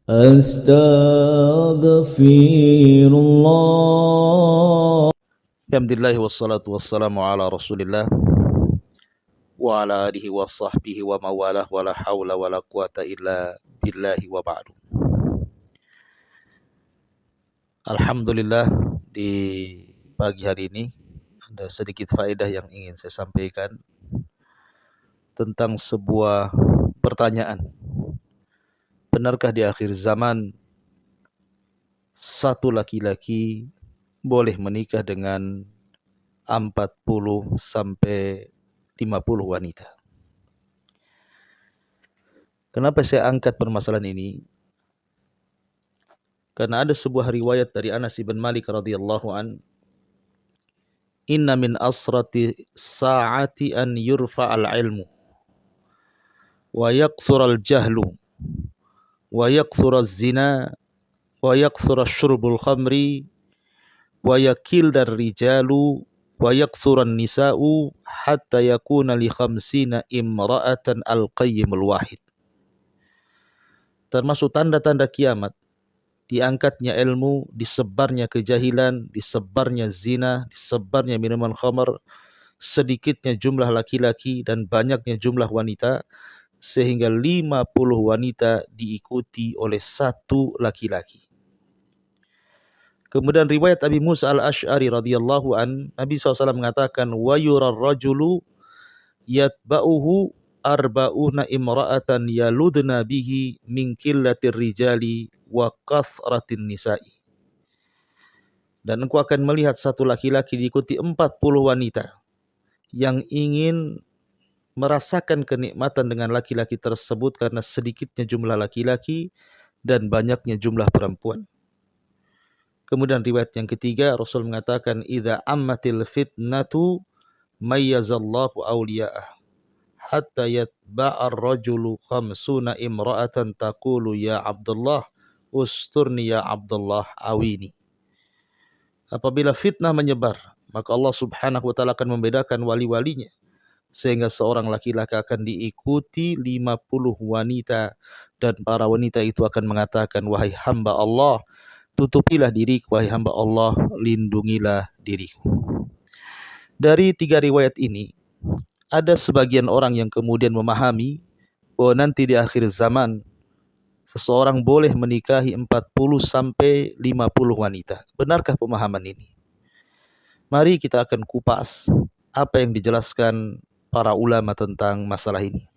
Astaghfirullah. Alhamdulillah wassalatu wassalamu ala Rasulillah wa ala alihi wa sahbihi wa mawalah wa la hawla wa la quwata illa billahi wa ba'du. Alhamdulillah, di pagi hari ini ada sedikit faedah yang ingin saya sampaikan tentang sebuah pertanyaan. Benarkah di akhir zaman satu laki-laki boleh menikah dengan 40 sampai 50 wanita? Kenapa saya angkat permasalahan ini? Karena ada sebuah riwayat dari Anas bin Malik radhiyallahu an, "Inna min asrati sa'ati an yurfa'al ilmu wa yakthura al-jahlu wa yakthura az-zina wa yakthura syurbul khamri wa yakildar rijalu wa yakthura an-nisa'u hatta yakuna li 50 imra'atan al-qayyimul wahid." Termasuk tanda-tanda kiamat, diangkatnya ilmu, disebarnya kejahilan, disebarnya zina, disebarnya minuman khamar, sedikitnya jumlah laki-laki dan banyaknya jumlah wanita, sehingga 50 wanita diikuti oleh satu laki-laki. Kemudian riwayat Abi Musa al-Ash'ari radhiyallahu an, Nabi SAW mengatakan, wa yurar rajulu yatba'uhu arba'una imra'atan yaludna bihi min qillatir rijali wa kathratin nisa'i. Dan engkau akan melihat satu laki-laki diikuti 40 wanita yang ingin merasakan kenikmatan dengan laki-laki tersebut karena sedikitnya jumlah laki-laki dan banyaknya jumlah perempuan. Kemudian riwayat yang ketiga, Rasul mengatakan, idza ammatil fitnatu mayyazallahu awliya'ah hatta yatba'ar rajulu khamsuna imra'atan taqulu ya Abdullah usturni ya Abdullah awini. Apabila fitnah menyebar, maka Allah Subhanahu wa taala akan membedakan wali-walinya, sehingga seorang laki-laki akan diikuti 50 wanita, dan para wanita itu akan mengatakan, wahai hamba Allah, tutupilah diriku, wahai hamba Allah, lindungilah diriku. Dari tiga riwayat ini, ada sebagian orang yang kemudian memahami bahwa nanti di akhir zaman seseorang boleh menikahi 40 sampai 50 wanita. Benarkah pemahaman ini? Mari kita akan kupas apa yang dijelaskan para ulama tentang masalah ini.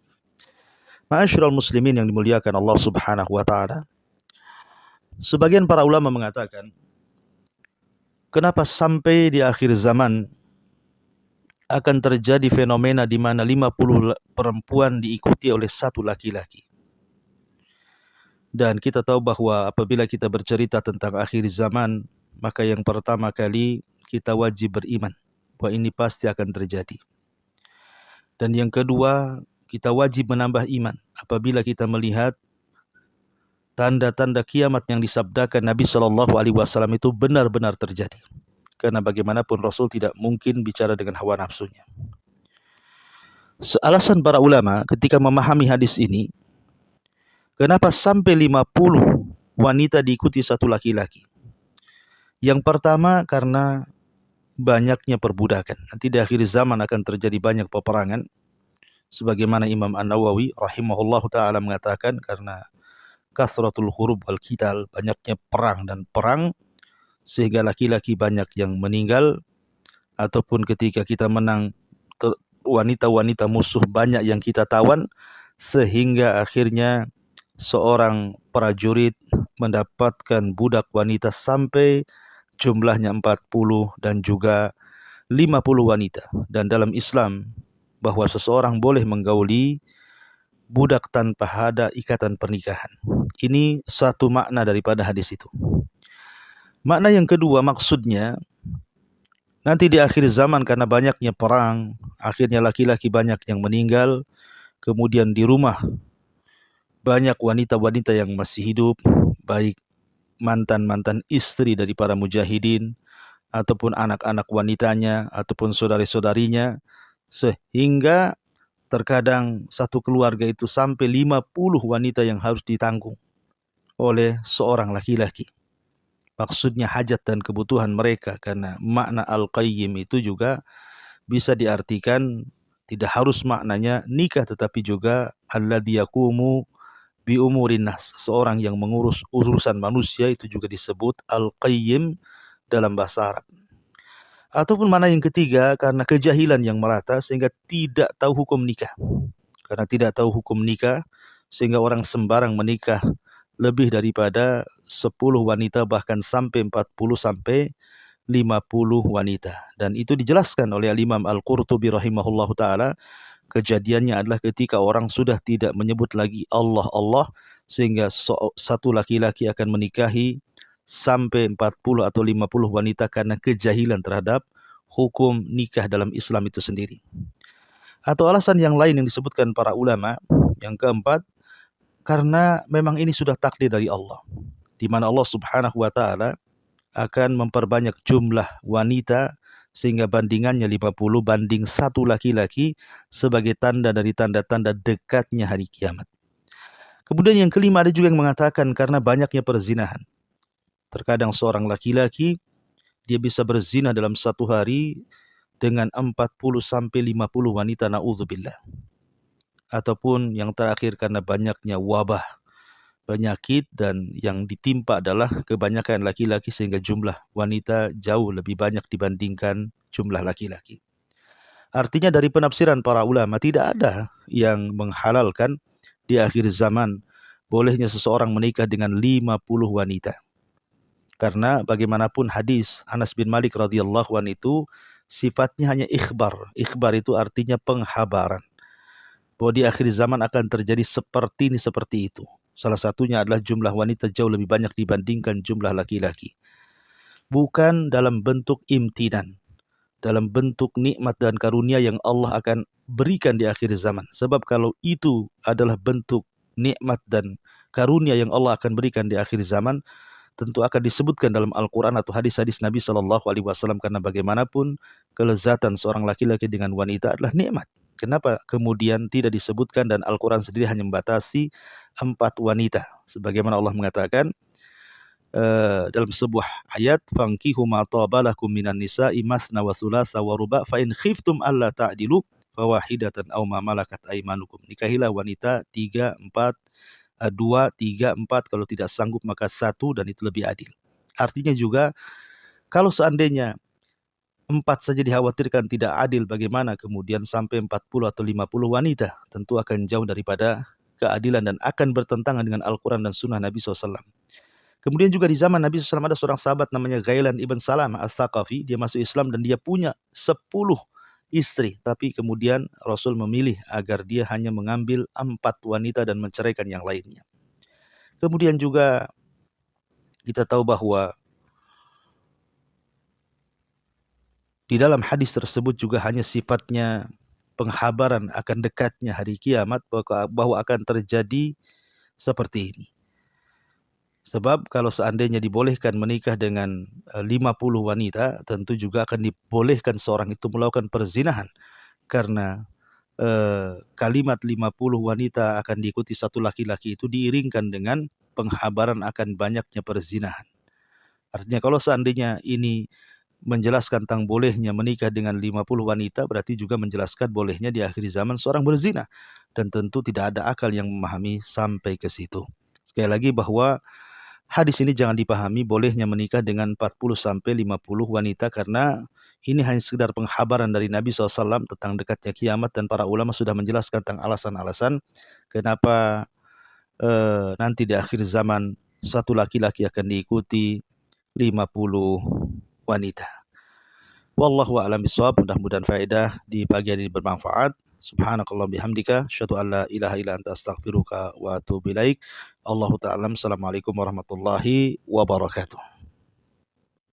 Ma'asyiral muslimin yang dimuliakan Allah Subhanahu wa taala, sebagian para ulama mengatakan, kenapa sampai di akhir zaman akan terjadi fenomena di mana 50 perempuan diikuti oleh satu laki-laki. Dan kita tahu bahwa apabila kita bercerita tentang akhir zaman, maka yang pertama kali kita wajib beriman bahwa ini pasti akan terjadi. Dan yang kedua, kita wajib menambah iman apabila kita melihat tanda-tanda kiamat yang disabdakan Nabi SAW itu benar-benar terjadi. Karena bagaimanapun Rasul tidak mungkin bicara dengan hawa nafsunya. Alasan para ulama ketika memahami hadis ini, kenapa sampai 50 wanita diikuti satu laki-laki? Yang pertama karena banyaknya perbudakan. Nanti di akhir zaman akan terjadi banyak peperangan. Sebagaimana Imam An-Nawawi rahimahullahu ta'ala mengatakan, karena kathratul hurub wal qital, banyaknya perang dan perang, sehingga laki-laki banyak yang meninggal, ataupun ketika kita menang, wanita-wanita musuh banyak yang kita tawan, sehingga akhirnya seorang prajurit mendapatkan budak wanita sampai jumlahnya 40 dan juga 50 wanita. Dan dalam Islam, bahwa seseorang boleh menggauli budak tanpa ada ikatan pernikahan. Ini satu makna daripada hadis itu. Makna yang kedua, maksudnya nanti di akhir zaman karena banyaknya perang, akhirnya laki-laki banyak yang meninggal, kemudian di rumah banyak wanita-wanita yang masih hidup, baik mantan-mantan istri dari para mujahidin, ataupun anak-anak wanitanya, ataupun saudari-saudarinya, sehingga terkadang satu keluarga itu sampai 50 wanita yang harus ditanggung. oleh seorang laki-laki. Maksudnya hajat dan kebutuhan mereka, karena makna al-qayyim itu juga bisa diartikan tidak harus maknanya nikah, tetapi juga alladzi yaqumu bi umurin nas, seorang yang mengurus urusan manusia itu juga disebut al-qayyim dalam bahasa Arab. Ataupun mana yang ketiga, karena kejahilan yang merata sehingga tidak tahu hukum nikah. Karena tidak tahu hukum nikah sehingga orang sembarang menikah lebih daripada 10 wanita, bahkan sampai 40 sampai 50 wanita. Dan itu dijelaskan oleh Imam Al-Qurtubi rahimahullahu taala. Kejadiannya adalah ketika orang sudah tidak menyebut lagi Allah Allah, sehingga satu laki-laki akan menikahi sampai 40 atau 50 wanita karena kejahilan terhadap hukum nikah dalam Islam itu sendiri. Atau alasan yang lain yang disebutkan para ulama, yang keempat, karena memang ini sudah takdir dari Allah, di mana Allah Subhanahu wa taala akan memperbanyak jumlah wanita sehingga bandingannya 50 banding 1 laki-laki sebagai tanda dari tanda-tanda dekatnya hari kiamat. Kemudian yang kelima, ada juga yang mengatakan karena banyaknya perzinahan. Terkadang seorang laki-laki dia bisa berzina dalam satu hari dengan 40 sampai 50 wanita, na'udzubillah. Ataupun yang terakhir karena banyaknya wabah, penyakit, dan yang ditimpa adalah kebanyakan laki-laki sehingga jumlah wanita jauh lebih banyak dibandingkan jumlah laki-laki. Artinya dari penafsiran para ulama tidak ada yang menghalalkan di akhir zaman bolehnya seseorang menikah dengan 50 wanita. Karena bagaimanapun hadis Anas bin Malik radhiyallahu anhu itu sifatnya hanya ikhbar. Ikhbar itu artinya penghabaran bahwa di akhir zaman akan terjadi seperti ini, seperti itu. Salah satunya adalah jumlah wanita jauh lebih banyak dibandingkan jumlah laki-laki. Bukan dalam bentuk imtinan, dalam bentuk nikmat dan karunia yang Allah akan berikan di akhir zaman. Sebab kalau itu adalah bentuk nikmat dan karunia yang Allah akan berikan di akhir zaman, tentu akan disebutkan dalam Al-Quran atau hadis-hadis Nabi SAW, karena bagaimanapun kelezatan seorang laki-laki dengan wanita adalah nikmat. Kenapa kemudian tidak disebutkan, dan Al-Quran sendiri hanya membatasi 4 wanita, sebagaimana Allah mengatakan dalam sebuah ayat, fankihu ma taba lakum minan nisa'i masna wa thulatha wa ruba' fa in khiftum alla ta'dilu fawahidatan aw ma malakat aymanukum. Nikahilah wanita 3, 4, 2, 3, 4, kalau tidak sanggup maka 1, dan itu lebih adil. Artinya juga kalau seandainya 4 saja dikhawatirkan tidak adil, bagaimana kemudian sampai 40 atau 50 wanita? Tentu akan jauh daripada keadilan dan akan bertentangan dengan Al-Quran dan Sunnah Nabi SAW. Kemudian juga di zaman Nabi SAW ada seorang sahabat namanya Ghailan ibn Salam al-Thaqafi. Dia masuk Islam dan dia punya 10 istri. Tapi kemudian Rasul memilih agar dia hanya mengambil 4 wanita dan menceraikan yang lainnya. Kemudian juga kita tahu bahwa di dalam hadis tersebut juga hanya sifatnya penghabaran akan dekatnya hari kiamat, bahwa akan terjadi seperti ini. Sebab kalau seandainya dibolehkan menikah dengan 50 wanita, tentu juga akan dibolehkan seorang itu melakukan perzinahan. Karena kalimat 50 wanita akan diikuti 1 laki-laki itu diiringkan dengan penghabaran akan banyaknya perzinahan. Artinya kalau seandainya ini menjelaskan tentang bolehnya menikah dengan 50 wanita, berarti juga menjelaskan bolehnya di akhir zaman seorang berzina. Dan tentu tidak ada akal yang memahami sampai ke situ. Sekali lagi bahwa hadis ini jangan dipahami bolehnya menikah dengan 40 sampai 50 wanita, karena ini hanya sekedar penghabaran dari Nabi SAW tentang dekatnya kiamat, dan para ulama sudah menjelaskan tentang alasan-alasan kenapa nanti di akhir zaman 1 laki-laki akan diikuti 50 wanita. Wallahu a'lam bishawab. Mudah-mudahan faedah di pagi hari ini bermanfaat. Subhanakallah bihamdika, asyhadu an la ilaha illa anta astaghfiruka wa atubu ilaik. Allahu ta'ala. Assalamualaikum warahmatullahi wabarakatuh.